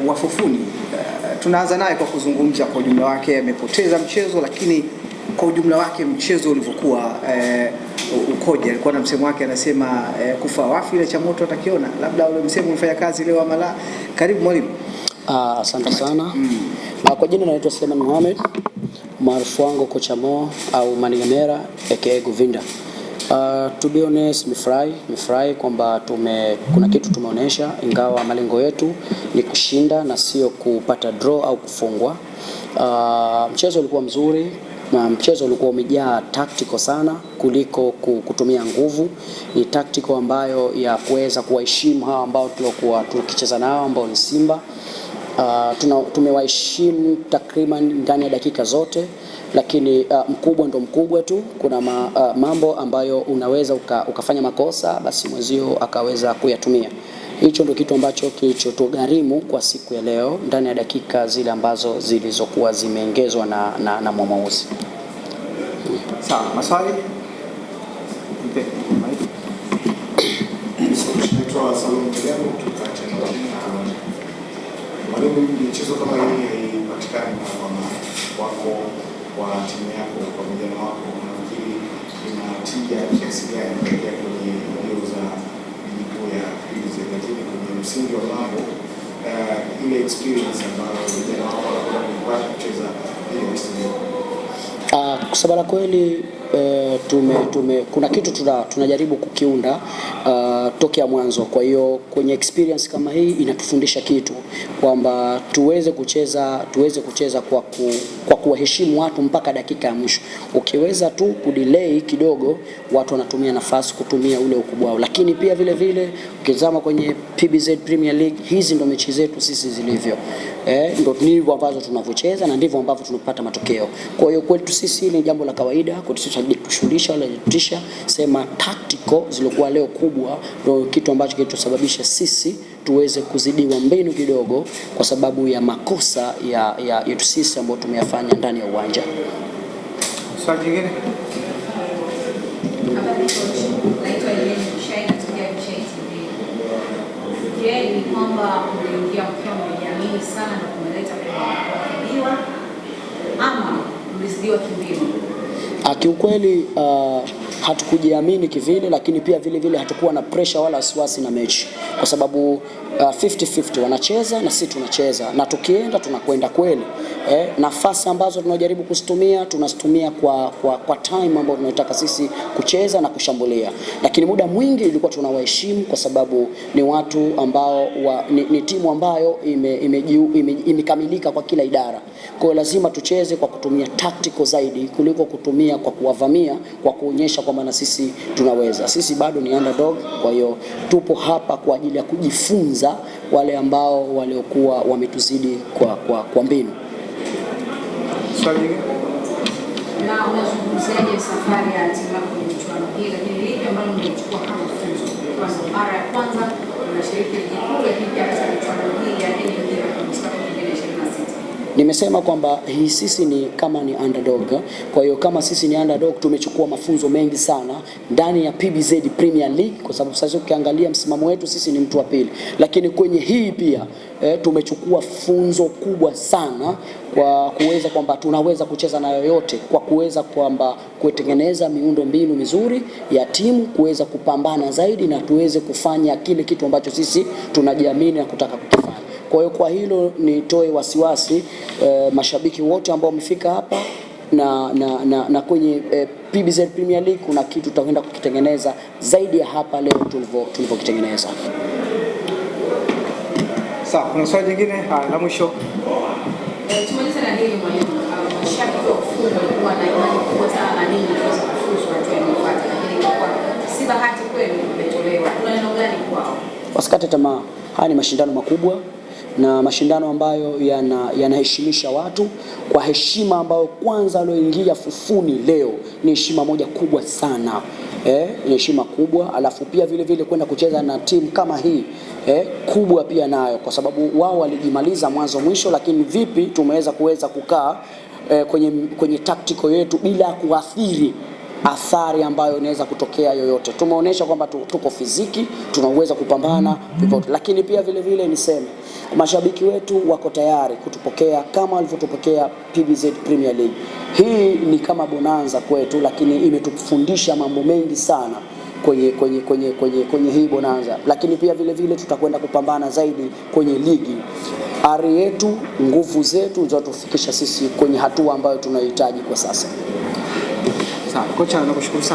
wa Fufuni. Tunaanza naye kwa kuzungumza kwa ujumla wake. Amepoteza mchezo, lakini kwa ujumla wake mchezo ulivyokuwa ukoje? Alikuwa na msemo wake anasema kufa wafi ile cha moto atakiona. Labda ule msemo umefanya kazi leo ama la? Karibu mwalimu. Asante sana. Kwa jina naitwa Suleiman Mohamed, maarufu wangu kocha Mo au Manigamera aka Govinda. To be honest, nimefurahi kwamba kuna kitu tumeonyesha, ingawa malengo yetu ni kushinda na sio kupata draw au kufungwa. Mchezo ulikuwa mzuri na mchezo ulikuwa umejaa tactical sana kuliko kutumia nguvu. Ni tactical ambayo ya kuweza kuwaheshimu hao ambao tulikuwa tukicheza nao ambao ni Simba. Tumewaheshimu takriban ndani ya dakika zote, lakini mkubwa ndo mkubwa tu. Kuna mambo ambayo unaweza ukafanya makosa basi mwezio akaweza kuyatumia. Hicho ndo kitu ambacho kilichotugharimu kwa siku ya leo ndani ya dakika zile ambazo zilizokuwa zimeongezwa na mwamuzi. Sawa, maswali? Mwalimu, michezo kama hii haipatikani kwa wako wa timu yako kwa vijana wako, nafikiri ina tija kiasi gani kuelekea kwenye mbio za ligi kuu ya PBZ, lakini kwenye msingi wa mambo ile experience ambayo vijana wako wanakuwa kupata kucheza ile mchezo? Kusema la kweli, kuna kitu tunajaribu kukiunda tokea mwanzo. Kwa hiyo kwenye experience kama hii inatufundisha kitu kwamba tuweze kucheza kwa kuwaheshimu watu mpaka dakika ya mwisho. Ukiweza tu kudelay kidogo, watu wanatumia nafasi kutumia ule ukubwa wao. Lakini pia vile vile ukizama kwenye PBZ Premier League, hizi ndo mechi zetu sisi zilivyo. Ndio ndivyo ambavyo tunavyocheza na ndivyo ambavyo tunapata matokeo. Kwa hiyo kwetu sisi ni jambo la kawaida, kwetu sisi tunajishughulisha wala kutisha sema tactical zilikuwa leo kubwa, ndio kitu ambacho kilitusababisha sisi tuweze kuzidiwa mbinu kidogo kwa sababu ya makosa yetu sisi ambayo tumeyafanya ndani ya uwanja. Swali jingine? Ni kwamba mliingia mkiwa mmejiamini sana na kumeleta kuadhibiwa ama mlizidiwa kimbinu? Kiukweli hatukujiamini kivile, lakini pia vile vile hatakuwa na pressure wala wasiwasi na mechi, kwa sababu 50-50 wanacheza na sisi tunacheza, na tukienda tunakwenda kweli. Nafasi ambazo tunajaribu kuzitumia tunazitumia kwa time ambayo tunataka sisi kucheza na kushambulia, lakini muda mwingi ilikuwa tunawaheshimu kwa sababu ni watu ambao ni timu ambayo imekamilika kwa kila idara. Kwa hiyo lazima tucheze kwa kutumia tactical zaidi kuliko kutumia kwa kuwavamia, kwa kuonyesha kwamba na sisi tunaweza. Sisi bado ni underdog, kwa hiyo tupo hapa kwa ajili ya kujifunza wale ambao waliokuwa wametuzidi kwa mbinu. Swali. Na unazungumziaje safari ya timu yako kwenye michuano hii, lakini lipi ambalo mmechukua kama funzo? Kwa mara ya kwanza unashiriki ligi kuu, lakini pia katika michuano hii ya NBL kwa msimu wa 2026. Nimesema kwamba sisi ni kama ni underdog. Kwa hiyo kama sisi ni underdog, tumechukua mafunzo mengi sana ndani ya PBZ Premier League, kwa sababu sasa ukiangalia msimamo wetu sisi ni mtu wa pili, lakini kwenye hii pia tumechukua funzo kubwa sana kwa kuweza kwamba tunaweza kucheza na yoyote, kwa kuweza kwamba kutengeneza miundo mbinu mizuri ya timu, kuweza kupambana zaidi na tuweze kufanya kile kitu ambacho sisi tunajiamini na kutaka kukifanya. Kwa hiyo kwa hilo nitoe wasiwasi mashabiki wote ambao wamefika hapa na kwenye PBZ Premier League kuna kitu tutakwenda kukitengeneza zaidi ya hapa leo tulivyokitengeneza. Sawa, kuna swali jingine? La mwisho. Tumaliza na hili mwalimu. Mashabiki wa Fufuni walikuwa na imani kubwa sana na nini tunaweza kufuzu hatua inayofuata, lakini kwa si bahati kweli umetolewa. Kuna neno gani kwao? Wasikate tamaa. Haya ni mashindano makubwa na mashindano ambayo yanaheshimisha watu kwa heshima ambayo kwanza alioingia Fufuni leo ni heshima moja kubwa sana. Ni heshima kubwa, alafu pia vile vile kwenda kucheza na timu kama hii kubwa pia nayo, kwa sababu wao walijimaliza mwanzo mwisho, lakini vipi tumeweza kukaa kwenye tactical yetu bila kuathiri athari ambayo inaweza kutokea yoyote. Tumeonyesha kwamba tuko fiziki, tunaweza kupambana popote. Lakini pia vile vile niseme Mashabiki wetu wako tayari kutupokea kama walivyotupokea PBZ Premier League. Hii ni kama bonanza kwetu, lakini imetufundisha mambo mengi sana kwenye hii bonanza, lakini pia vile vile tutakwenda kupambana zaidi kwenye ligi. Ari yetu, nguvu zetu zitatufikisha sisi kwenye hatua ambayo tunahitaji kwa sasa. Sawa, kocha nakushukuru sana.